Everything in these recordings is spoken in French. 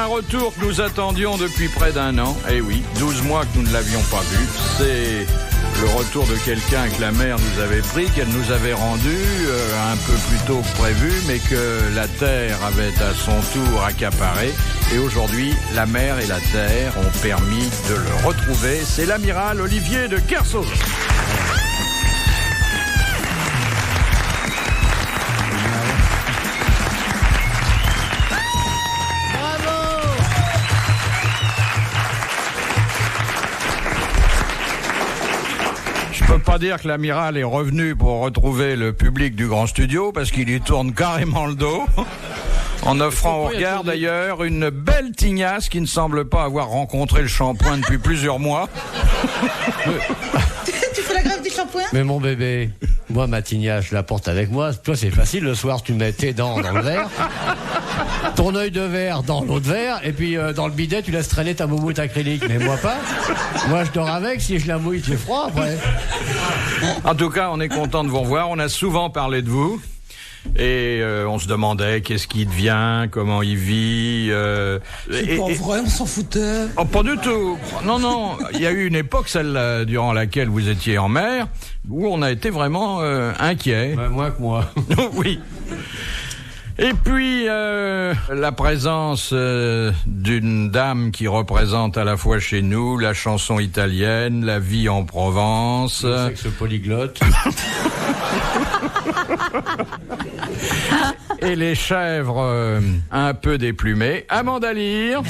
un retour que nous attendions depuis près d'1 an. Eh oui, 12 mois que nous ne l'avions pas vu. C'est le retour de quelqu'un que la mer nous avait pris, qu'elle nous avait rendu un peu plus tôt que prévu, mais que la terre avait à son tour accaparé. Et aujourd'hui, la mer et la terre ont permis de le retrouver. C'est l'amiral Olivier de Kersauzon. Je peux pas dire que l'amiral est revenu pour retrouver le public du grand studio parce qu'il y tourne carrément le dos. En offrant au regard d'ailleurs une belle tignasse qui ne semble pas avoir rencontré le shampoing depuis plusieurs mois. Tu fais la grève du shampoing ? Mais mon bébé, moi ma tignasse je la porte avec moi. Toi c'est facile, le soir tu mets tes dents dans le verre, ton œil de verre dans l'autre verre, et puis dans le bidet tu laisses traîner ta moumoute acrylique. Mais moi pas. Moi je dors avec, si je la mouille j'ai froid après. En tout cas, on est content de vous revoir. On a souvent parlé de vous. Et on se demandait qu'est-ce qu'il devient, comment il vit. C'est pas vrai, on s'en foutait. Oh, pas du tout. Non. Il y a eu une époque, celle durant laquelle vous étiez en mer, où on a été vraiment inquiets. Ouais, moins que moi. Oui. Et puis, la présence d'une dame qui représente à la fois chez nous la chanson italienne, la vie en Provence. Le sexe polyglotte. Et les chèvres un peu déplumées. Amanda Lear.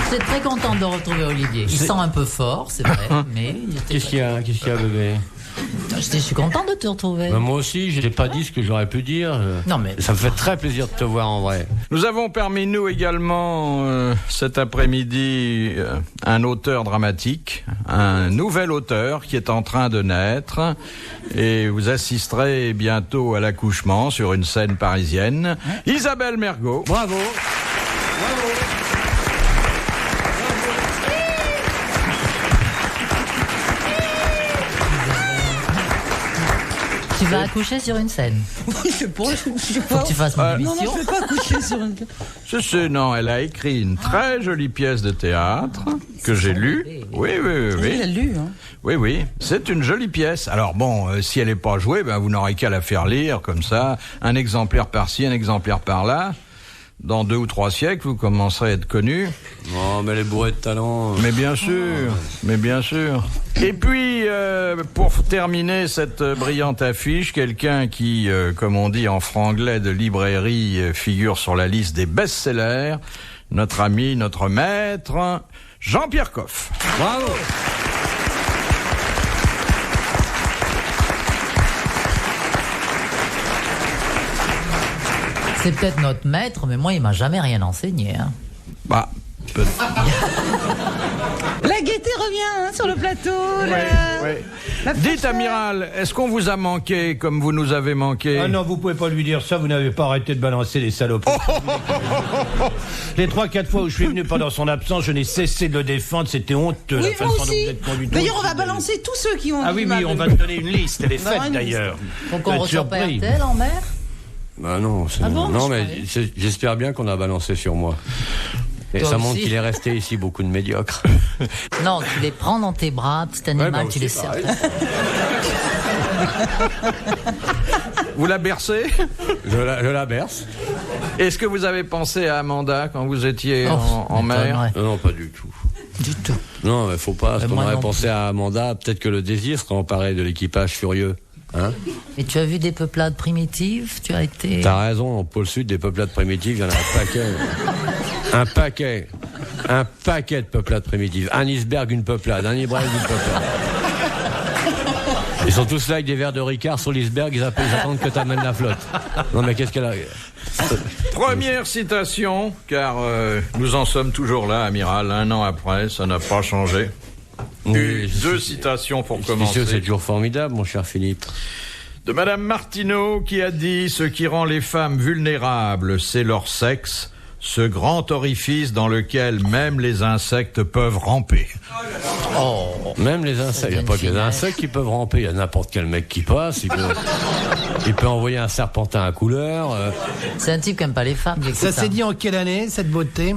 Je suis très contente de retrouver Olivier. Il sent un peu fort, c'est vrai, mais... Qu'est-ce qu'il y a, bébé? Je suis contente de te retrouver. Ben moi aussi, je n'ai pas dit ce que j'aurais pu dire. Non, mais... Ça me fait très plaisir de te voir en vrai. Nous avons parmi nous également cet après-midi un auteur dramatique, un nouvel auteur qui est en train de naître, et vous assisterez bientôt à l'accouchement sur une scène parisienne. Isabelle Mergo. Bravo. Tu vas accoucher sur une scène. Je sais pas. Faut que tu fasses mon émission. Non, je vais pas accoucher sur une... Non, elle a écrit une très jolie pièce de théâtre que j'ai lue. Oui. Elle l'a lu, hein. Oui, c'est une jolie pièce. Alors bon, si elle n'est pas jouée, ben vous n'aurez qu'à la faire lire comme ça, un exemplaire par-ci, un exemplaire par-là. Dans 2 ou 3 siècles, vous commencerez à être connu. Non, mais les bourrés de talent... Mais bien sûr. Et puis, pour terminer cette brillante affiche, quelqu'un qui, comme on dit en franglais de librairie, figure sur la liste des best-sellers, notre ami, notre maître, Jean-Pierre Coff. Bravo. C'est peut-être notre maître, mais moi, il m'a jamais rien enseigné. Hein. Bah, peut-être. La gaieté revient sur le plateau. Oui. Dites, amiral, est-ce qu'on vous a manqué comme vous nous avez manqué? Ah non, vous pouvez pas lui dire ça, vous n'avez pas arrêté de balancer les saloperies. Les 3-4 fois où je suis venu pendant son absence, je n'ai cessé de le défendre, c'était honteux. Oui, la moi façon dont aussi. vous êtes conduit. D'ailleurs, on va balancer tous ceux qui ont... Ah oui, on va te donner une liste, elle est faite d'ailleurs. Donc on reçoit pas RTL en mer? Bah non, Ah bon, non, mais j'espère bien qu'on a balancé sur moi. Et toi ça montre aussi. qu'il est resté ici beaucoup de médiocres. Non, tu les prends dans tes bras, petit animal, bah tu aussi, les serres. Vous la bercez? Je la berce. Est-ce que vous avez pensé à Amanda quand vous étiez en mer? m'étonnerait. Non, pas du tout. Du tout. Non, mais faut pas. Parce qu'on moi aurait non pensé à Amanda, peut-être que le désir serait emparé de l'équipage furieux. Hein? Et tu as vu des peuplades primitives? Tu as été... T'as raison, au pôle sud, des peuplades primitives, il y en a un paquet. Un paquet de peuplades primitives. Un iceberg, une peuplade. Un iceberg, une peuplade. Ils sont tous là avec des verres de Ricard sur l'iceberg, ils attendent que t'amènes la flotte. Non mais qu'est-ce qu'elle a... Première citation, car nous en sommes toujours là, amiral, 1 an après, ça n'a pas changé. Oui, 2 citations pour commencer. C'est toujours formidable, mon cher Philippe. De Madame Martineau qui a dit « Ce qui rend les femmes vulnérables, c'est leur sexe, ce grand orifice dans lequel même les insectes peuvent ramper. » Même les insectes. Il n'y a pas que les insectes qui peuvent ramper. Il y a n'importe quel mec qui passe. Il peut envoyer un serpentin à couleur. C'est un type qui n'aime pas les femmes. Ça s'est dit en quelle année, cette beauté?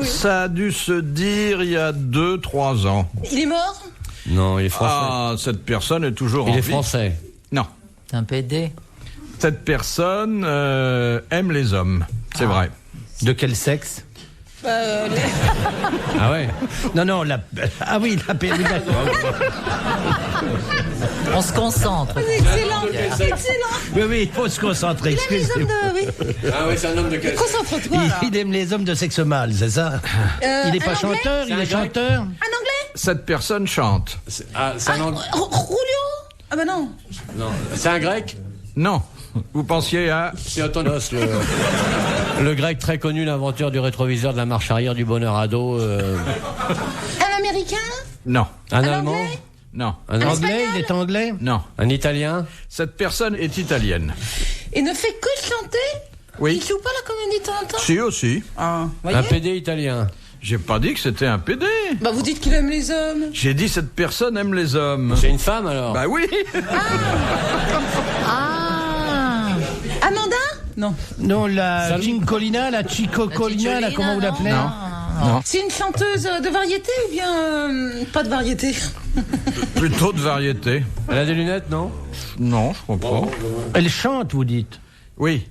Ça a dû se dire il y a 2-3 ans. Il est mort? Non, il est français. Ah, cette personne est toujours en vie. Il est français. Non. C'est un PD. Cette personne aime les hommes, c'est vrai. De quel sexe? Ah ouais. Non, ah oui, la paix, oui, d'accord. On se concentre. Excellent. Oui, il faut se concentrer, Il aime les hommes excusez-moi. de... Oui. Ah oui, c'est un homme de quel Concentre-toi, là. Il aime les hommes de sexe mâle, c'est ça? Il n'est pas un anglais? chanteur, il est chanteur? Un anglais? Cette personne chante. C'est un anglais. Julio? Ah bah non. Non. C'est un grec. Non. Vous pensiez à... C'est Antonos, le grec très connu, l'inventeur du rétroviseur de la marche arrière du bonheur ado. Un américain? Non. Un Un allemand. anglais? Non. Un Anglais, il est anglais? Non. Un italien. Cette personne est italienne. Et ne fait que chanter? Oui. Il joue pas la comédie de temps en temps? Si aussi. Ah, Un voyez? PD italien. J'ai pas dit que c'était un PD. Bah vous dites qu'il aime les hommes. J'ai dit cette personne aime les hommes. C'est une femme alors. Bah oui. Amanda? Non. Non, la Gincolina, la Chicocolina, là, comment vous l'appelez? Non. C'est une chanteuse de variété ou bien pas de variété? Plutôt de variété. Elle a des lunettes, non? Non, je comprends. Elle chante, vous dites? Oui.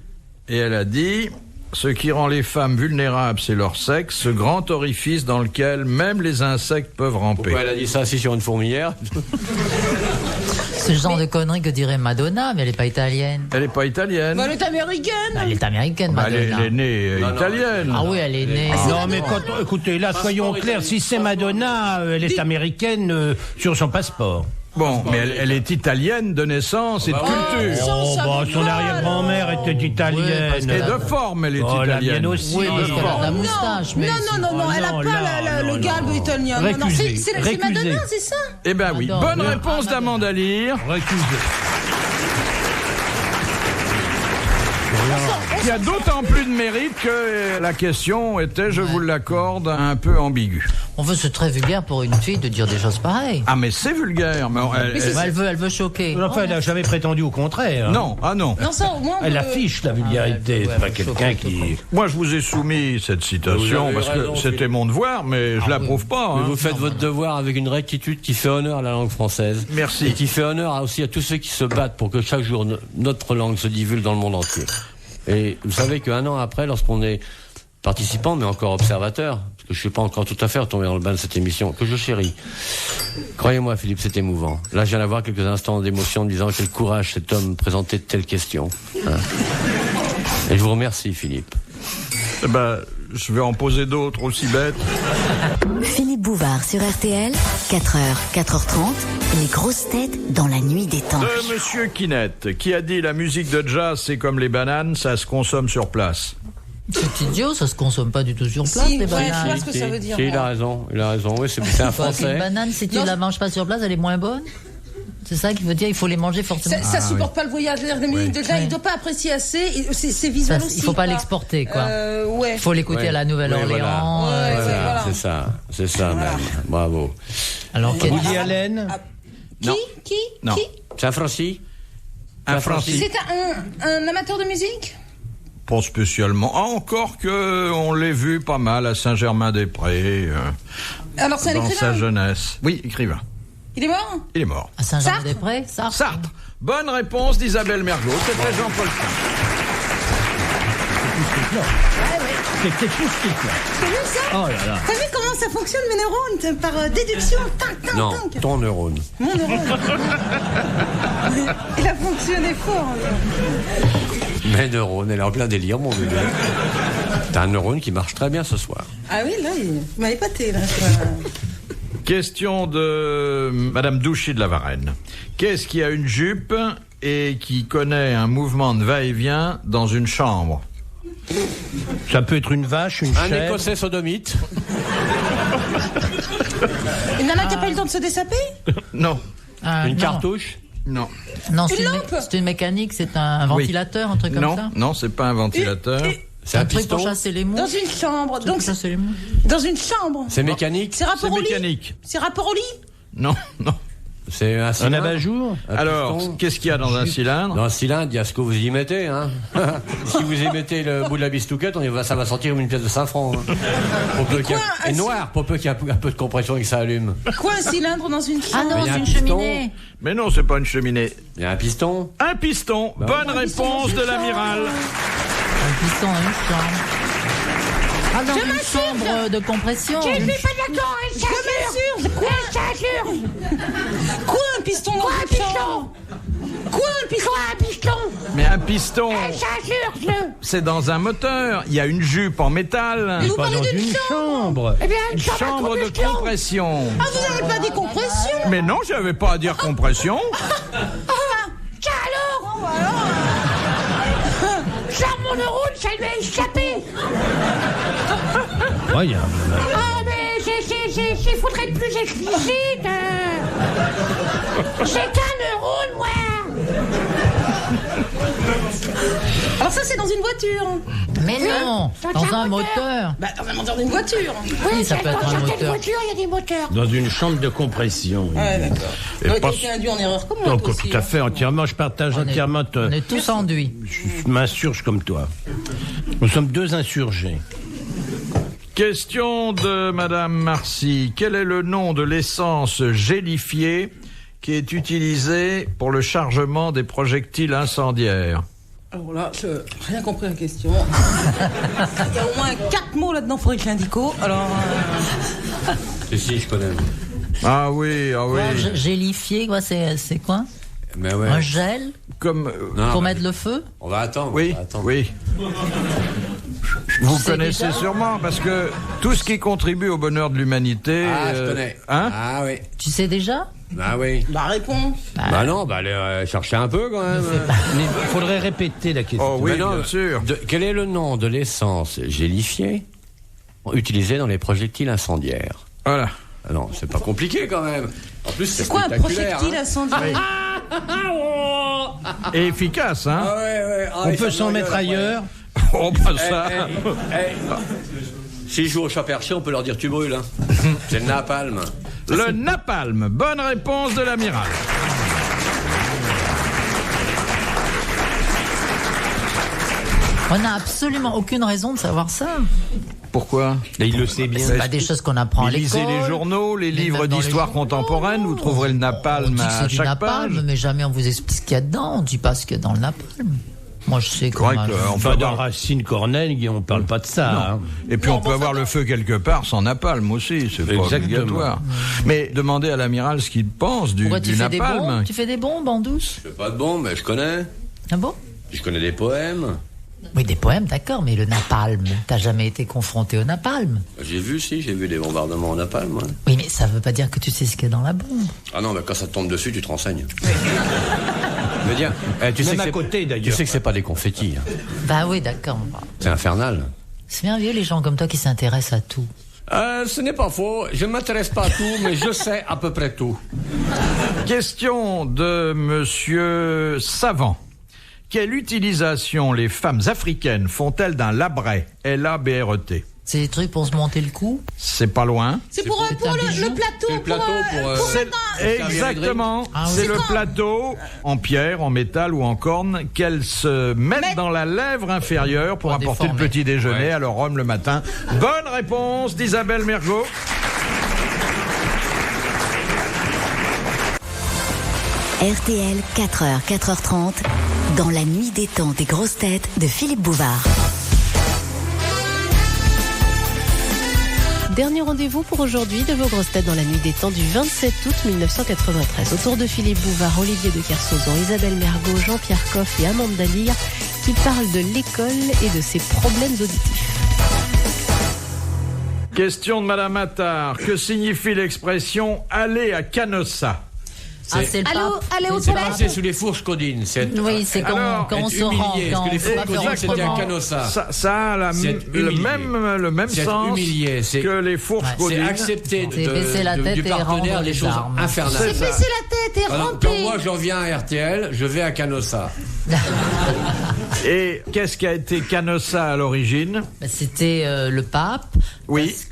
Et elle a dit... Ce qui rend les femmes vulnérables, c'est leur sexe, ce grand orifice dans lequel même les insectes peuvent ramper. Pourquoi elle a dit ça assis sur une fourmilière? Ce genre de conneries que dirait Madonna, mais elle n'est pas italienne. Elle n'est pas italienne. Bah, elle est américaine. Elle est américaine, Bah, elle Madonna. est née italienne. Ah oui, elle est née. Non, mais écoutez, là, soyons clairs, si c'est Madonna, elle est américaine sur son passeport. Bon, mais elle est italienne de naissance et de culture. Oh, bah, son arrière-grand-mère était italienne. Et de forme, elle est Oh, la italienne. mienne aussi. Oui, parce qu'elle a de la Non, moustache. Mais non, elle a non, pas là, le non, galbe non. italien. Non, non, Récusé, c'est récusé. Madonna, c'est ça? Eh ben oui. J'adore. Bonne réponse d'Amanda Lear, Recusé. qui a d'autant plus de mérite que la question était, je vous l'accorde, un peu ambiguë. on veut, c'est très vulgaire pour une fille de dire des choses pareilles. Ah, mais c'est vulgaire. Mais Elle veut choquer. Enfin, elle n'a jamais prétendu au contraire. non, ah non. Non, ça, au moins. Elle affiche la vulgarité. Ouais, C'est pas ouais, quelqu'un qui... Moi, je vous ai soumis cette citation Vous avez parce raison, que c'était mon devoir, mais je l'approuve pas. Mais hein. vous faites votre devoir avec une rectitude qui fait honneur à la langue française. Merci. Et qui fait honneur aussi à tous ceux qui se battent pour que chaque jour notre langue se divulgue dans le monde entier. Et vous savez qu'un an après, lorsqu'on est participant, mais encore observateur, parce que je ne suis pas encore tout à fait retombé dans le bain de cette émission, que je chéris. Croyez-moi, Philippe, c'est émouvant. Là, je viens d'avoir quelques instants d'émotion en disant quel courage cet homme présentait de telles questions. Hein. Et je vous remercie, Philippe. Eh ben, je vais en poser d'autres aussi bêtes. Philippe Bouvard sur RTL, 4h, 4h30, les grosses têtes dans la nuit des temps. De Monsieur Kinette, qui a dit la musique de jazz, c'est comme les bananes, ça se consomme sur place. C'est idiot, ça se consomme pas du tout sur place, Si, les ouais, je bananes. vois ce que ça veut dire. Si, il a raison. Oui, c'est un Quoi, qu'une Français. banane, si tu Non, la manges pas sur place, elle est moins bonne? C'est ça qui veut dire il faut les manger forcément. Ça supporte pas le voyage. La musique de jazz, il doit pas apprécier assez. C'est visuel Ça, aussi. il faut pas quoi. l'exporter, quoi. Ouais. Il faut l'écouter Ouais. à la Nouvelle-Orléans. Ouais, Voilà, voilà. c'est ça même. Bravo. Alors, Woody Allen. Non. Qui Non. C'est un Francis? Un Francis. C'est un amateur de musique? Pas spécialement. Ah, encore que on l'ait vu pas mal à Saint-Germain-des-Prés, Alors c'est un dans sa écrivain. jeunesse. Oui, écrivain. Il est mort? Il est mort. à Saint-Jean-des-Prés, Sartre. Sartre. Bonne réponse d'Isabelle Mergo. C'était Jean-Paul Sartre. C'était acoustique, là. T'as vu ça? Oh là là. T'as vu comment ça fonctionne mes neurones? Par déduction, tac, tac, Non, tac. ton neurone. Mon neurone. Il a fonctionné fort. Mes neurones, elle est en plein délire, mon bébé. T'as un neurone qui marche très bien ce soir. Ah oui, là, il m'a épaté. Là. Question de Madame Douchy de la Varenne. Qu'est-ce qui a une jupe et qui connaît un mouvement de va-et-vient dans une chambre? Ça peut être une vache, une Un chèvre. Écossais sodomite. Une nana qui a pas eu le temps de se dessaper? Non. Ah, Une non. cartouche. Non. Non, Une lampe. c'est une mécanique, c'est un ventilateur, un truc comme Non, ça. non, c'est pas un ventilateur. C'est un truc piston. pour chasser les mouches. Dans une chambre. Donc, Pour chasser les mouches. dans une chambre. C'est mécanique. C'est rapport C'est au lit. mécanique. C'est rapport au lit. Non, non. C'est un Un cylindre. abat-jour. Un Alors, piston. qu'est-ce qu'il y a dans un cylindre? Dans le cylindre, il y a ce que vous y mettez. Hein. Si vous y mettez le bout de la bistouquette, ça va sortir comme une pièce de 5 francs. Hein. Pour peu qu'il y a- Et noir, pour peu qu'il y ait un peu de compression et que ça allume. Quoi, un cylindre dans une Ah chambre? non, il y a c'est un une piston. cheminée. Mais non, c'est pas une cheminée. Il y a un piston. Un piston. Bonne réponse de l'amiral. Un piston dans une chambre. Ah, dans une chambre de compression. pas d'accord, elle s'assure. Quoi? Quoi, un piston dans une chambre? Quoi, un piston? Mais un piston, c'est dans un moteur. Il y a une jupe en métal. Mais vous Pas parlez dans d'une une chambre. chambre. Une chambre de compression. Ah, vous n'avez pas dit compression. Mais non, j'avais pas à dire compression. Charmant de route, ça lui a échappé. Ouais, il y a un- Ah, mais il faudrait être plus explicite. J'ai qu'un neurone, moi. Alors ça, c'est dans une voiture. Mais non, dans un moteur. Bah, dans un moteur d'une voiture. Oui, ça peut être un moteur. il y a des moteurs. Dans une chambre de compression. Ouais, d'accord. Et Toi, pas- t'es induit en erreur comme moi, Donc, toi aussi, tout à hein. fait, entièrement. Je partage entièrement. On est tous enduits. Je m'insurge comme toi. Nous sommes deux insurgés. Question de Madame Marcy. Quel est le nom de l'essence gélifiée qui est utilisée pour le chargement des projectiles incendiaires? Alors là, je rien compris à la question. Il y a au moins 4 mots là-dedans, faudrait que je l'indico. Alors, Si, je connais. Ah oui, ah oui. Gélifié, quoi, c'est quoi? Mais ouais. Un gel Comme Non, pour mais mettre le feu? on va attendre. oui, on va attendre. oui. Vous sais connaissez déjà sûrement parce que tout ce qui contribue au bonheur de l'humanité. Ah, je connais. Hein? Ah oui. Tu sais déjà? Ah oui. bah réponds. Bah non, bah allez chercher un peu quand même. Mais il faudrait répéter la question. Oh oui, Mais non, bien sûr. Quel est le nom de l'essence gélifiée utilisée dans les projectiles incendiaires? Voilà. Ah non, c'est pas compliqué quand même. En plus, C'est quoi un spectaculaire, projectile hein. incendiaire? Et efficace, hein? Ah ouais, ouais. Ah, On il peut ferme s'en la mettre gueule, ailleurs. Oh, pas ça. S'ils jouent au chat perché, on peut leur dire tu brûles. Hein. C'est le napalm. Le napalm. Bonne réponse de l'amiral. On n'a absolument aucune raison de savoir ça. Pourquoi? Et il le sait bien. C'est pas des choses qu'on apprend à Mais lisez l'école. les journaux, les Mais livres même dans les d'histoire journaux. contemporaine, vous trouverez le On napalm dit que à c'est du chaque napalm, page. mais jamais on vous explique ce qu'il y a dedans. On dit pas ce qu'il y a dans le napalm. Moi, je sais C'est vrai comment. que, on peut Enfin, dans avoir... Racine Corneille, on parle pas de ça. Hein. Et puis on peut avoir le feu quelque part sans napalm aussi, c'est pas Exactement. obligatoire. Mais demandez à l'amiral ce qu'il pense du Pourquoi tu fais des napalm. bombes? Tu fais des bombes en douce? Je fais pas de bon, mais je connais. Ah bon? Je connais des poèmes. Oui, des poèmes, d'accord, mais le napalm, t'as jamais été confronté au napalm? J'ai vu des bombardements en napalm. Ouais. Oui, mais ça veut pas dire que tu sais ce qu'il y a dans la bombe. Ah non, mais quand ça te tombe dessus, tu te renseignes. Je veux dire, tu sais Même que à c'est- côté, Tu d'ailleurs. sais que c'est pas des confettis. Hein. Bah oui, d'accord. C'est infernal. C'est merveilleux les gens comme toi qui s'intéressent à tout. Ce n'est pas faux. Je ne m'intéresse pas à tout, mais je sais à peu près tout. Question de monsieur Savant. Quelle utilisation les femmes africaines font-elles d'un labret? L-A-B-R-E-T. C'est des trucs pour se monter le cou. C'est pas loin. C'est pour c'est le un bijou. plateau. C'est le plateau pour, C'est servir les exactement. Ah oui. C'est le quand plateau en pierre, en métal ou en corne qu'elles se mettent dans la lèvre inférieure pour Pas apporter le déformé. petit déjeuner Ouais. à leur homme le matin. Bonne réponse d'Isabelle Mergot. RTL, 4h, 4h30, dans la nuit détente des grosses têtes de Philippe Bouvard. Dernier rendez-vous pour aujourd'hui de vos grosses têtes dans la nuit détente du 27 août 1993. Autour de Philippe Bouvard, Olivier de Kersauzon, Isabelle Mergot, Jean-Pierre Coff et Amanda Lear qui parlent de l'école et de ses problèmes auditifs. Question de Madame Attard. Que signifie l'expression aller à Canossa? Ah, c'est le Allô, pape. allez aux C'est toilettes. passer sous les fourches codines. C'est Oui, c'est quand, Alors, quand on être se rend. humilié, Quand parce que les on fourches va faire codines, c'est un autrement. canossa. Ça a C'est être le humilié. même C'est être sens humilié, c'est- que les fourches Ouais. C'est codines. accepter C'est baisser la tête du et partenaire rendre des les choses armes. infernales. C'est baisser la tête et Quand ramper. moi je reviens à RTL, je vais à Canossa. Et qu'est-ce qui a été Canossa à l'origine? C'était le pape. Oui. Parce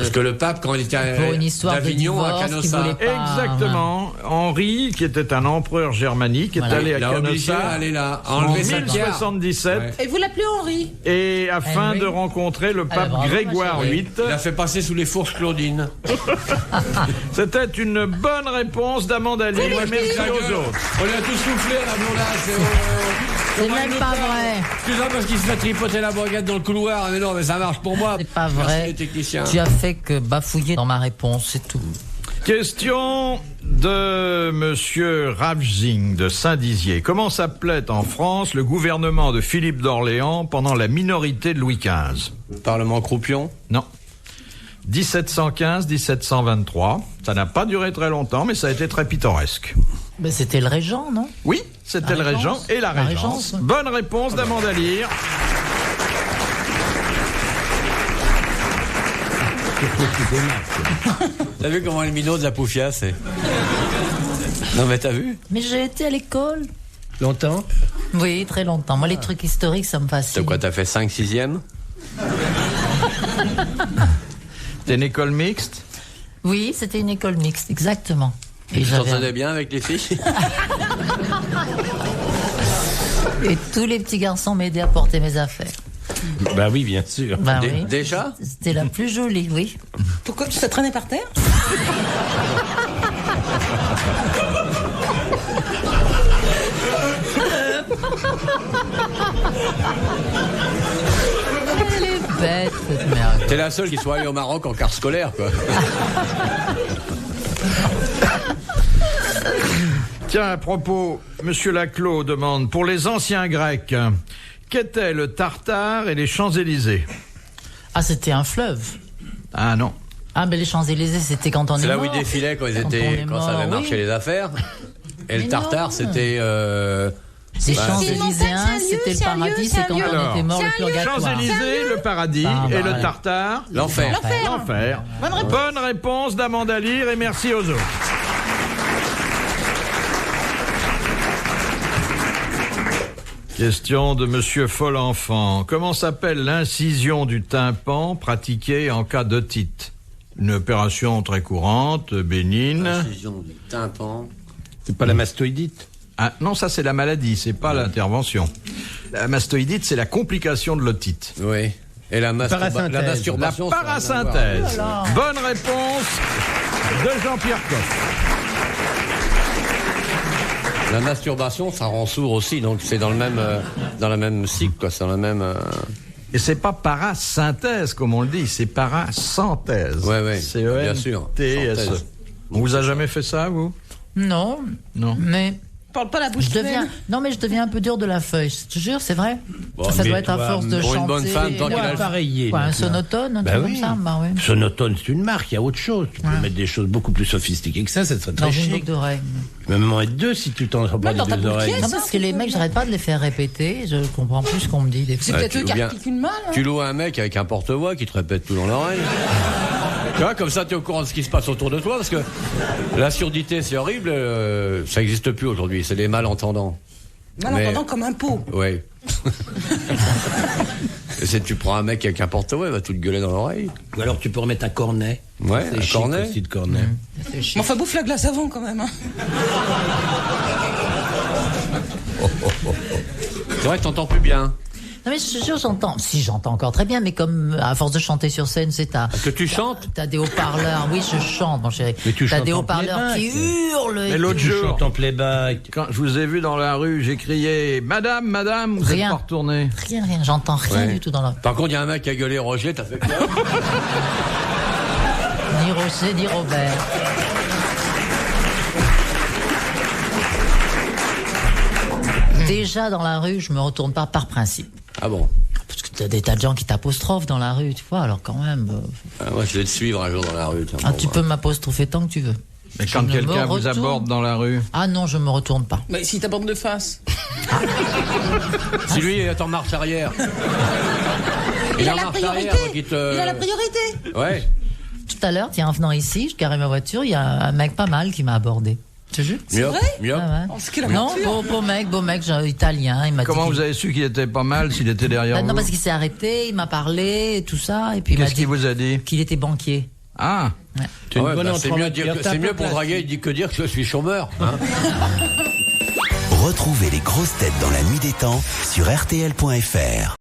que le pape, quand il était pour une histoire d'Avignon à de divorce, Canossa. qu'il voulait pas, Exactement. Henri, qui était un empereur germanique, est allé à Il a obligé Canossa à aller là, en enlever sa pierre. 1077. Ouais. Et vous l'appelez Henri? Et afin Henry. de rencontrer le pape bravo, Grégoire ma chérie. VIII. Il a fait passer sous les fourches Claudine. C'était une bonne réponse d'Amanda Lear. Merci aux autres. On lui a tous soufflé à la blondasse. C'est même pas vrai. Excusez-moi parce qu'il se fait tripoter la baguette dans le couloir. Mais non, mais ça marche pour moi. C'est pas Merci vrai. les techniciens. Tu as fait que bafouiller dans ma réponse, c'est tout. Question de Monsieur Ravzing de Saint-Dizier. Comment s'appelait en France le gouvernement de Philippe d'Orléans pendant la minorité de Louis XV? Parlement Croupion. Non. 1715-1723. Ça n'a pas duré très longtemps, mais ça a été très pittoresque. Ben, c'était le régent, non? Oui, c'était le La régent Régence. et la La régence. Régence, ouais. Bonne réponse d'Amanda Lear. T'as vu comment le minot de la Poufia, c'est... Non mais t'as vu? Mais j'ai été à l'école. Longtemps? Oui, très longtemps. Moi, les trucs historiques, ça me fascine. T'as quoi, t'as fait 5-6e? T'es une école mixte? Oui, c'était une école mixte, exactement. Et Tu j'avais t'entendais bien avec les filles? Et tous les petits garçons m'aidaient à porter mes affaires. Bah oui, bien sûr. Ben oui. Déjà? C'était la plus jolie, oui. Pourquoi tu te traînais par terre? Elle est bête, cette merde. T'es la seule qui soit allée au Maroc en car scolaire, quoi. Tiens, à propos, Monsieur Laclos demande, pour les anciens Grecs, qu'étaient le Tartare et les Champs-Élysées? Ah, c'était un fleuve. Ah non. Ah, mais les Champs-Élysées, c'était quand on est C'est là mort. où ils défilaient quand on est quand ça avait mort, marché oui. les affaires. Et le Mais Tartare, non. c'était... Les bah, Champs-Élyséens, c'était le paradis, c'est quand on était mort, le purgatoire. Champs-Élysées, le paradis, Ah, bah, et le ouais. Tartare, l'enfer. l'enfer. Bonne réponse d'Amanda Lear et merci aux autres. Question de Monsieur Follenfant. Comment s'appelle l'incision du tympan pratiquée en cas d'otite? Une opération très courante, bénigne. Incision du tympan. C'est pas la mastoïdite? Ah, non, ça c'est la maladie, c'est pas l'intervention. La mastoïdite, c'est la complication de l'otite. Oui. Et la Parasynthèse. La masturbation. ça n'a rien à voir. parasynthèse. Oh là là. Bonne réponse de Jean-Pierre Coff. La masturbation, ça rend sourd aussi, donc c'est dans la même cycle, quoi. C'est dans la même. Et c'est pas parasynthèse, comme on le dit, c'est parasynthèse. Ouais, ouais, C-E-N-T-S-E. bien sûr. Synthèse. On vous a jamais fait ça, vous? Non, Non. mais Parle pas la bouche je deviens... pleine. Non, mais je deviens un peu dur de la feuille. Je te jure, c'est vrai. Bon, ça mais doit être à toi, force de pour chanter. une bonne femme, tant Ouais, qu'elle a- appareillé. Quoi, un maintenant. sonotone, un Bah truc oui. comme ça, bah ouais. Sonotone, c'est une marque, il y a autre chose. Tu peux mettre des choses beaucoup plus sophistiquées que ça serait Dans très une chic. boucle d'oreille. Même en mettre deux si tu t'en Même dans ta des boucle oreilles. pièce. Non, parce que les mecs, j'arrête pas de les faire répéter. Je comprends plus ce qu'on me dit des C'est fois. peut-être tu eux qui viens- articulent mal. hein. Tu loues un mec avec un porte-voix qui te répète tout dans l'oreille. Tu vois, comme ça, t'es au courant de ce qui se passe autour de toi, parce que la surdité, c'est horrible, ça n'existe plus aujourd'hui, c'est les malentendants. Malentendant comme un pot. Ouais. Et si tu prends un mec avec un porte-voix, il va tout te gueuler dans l'oreille. Ou alors tu peux remettre un cornet. Ouais, C'est un chic cornet. aussi de cornet. C'est chic. Mais enfin, bouffe la glace avant quand même. Hein. C'est vrai que t'entends plus bien. Non, mais je te jure, j'entends. Si, j'entends encore très bien, mais comme à force de chanter sur scène, c'est ta. Est-ce que tu chantes? T'as des haut-parleurs. Oui, je chante, mon chéri. Mais tu T'as chantes des en haut-parleurs qui playback. hurlent. Mais l'autre Tu jour, chantes en playback. quand je vous ai vu dans la rue, j'ai crié « Madame, madame », vous Rien. êtes pas retourné. Rien, j'entends rien Ouais. du tout dans la. Par contre, il y a un mec qui a gueulé Roger, t'as fait quoi? Ni Roger, ni Robert. Déjà dans la rue, je me retourne pas par principe. Ah bon? Parce que t'as des tas de gens qui t'apostrophent dans la rue, tu vois, alors quand même. Moi, je vais te suivre un jour dans la rue. Tiens, Ah, bon, tu bah. peux m'apostropher tant que tu veux. Mais Je quand ne quelqu'un me vous retourne- aborde dans la rue, Ah non, je me retourne pas. Mais si t'abordes de face. Si lui est en marche arrière. Il a en la marche priorité. arrière, donc il te... Il a la priorité. Ouais. Tout à l'heure, tiens, en venant ici, je garais ma voiture, il y a un mec pas mal qui m'a abordé. Tu jure? C'est vrai Miop. Ah ouais. Oh, c'est quelle Non, aventure. beau mec, italien. Il m'a Comment dit vous avez su qu'il était pas mal, s'il était derrière Non, vous? parce qu'il s'est arrêté, il m'a parlé et tout ça, et puis il m'a Qu'est-ce dit qu'il vous a dit? qu'il était banquier. Ah, T'es une Ouais, bonne bah, c'est mieux, entrée en matière. c'est mieux pour draguer que dire que je suis chômeur. Hein. Retrouvez les grosses têtes dans la nuit des temps sur RTL.fr.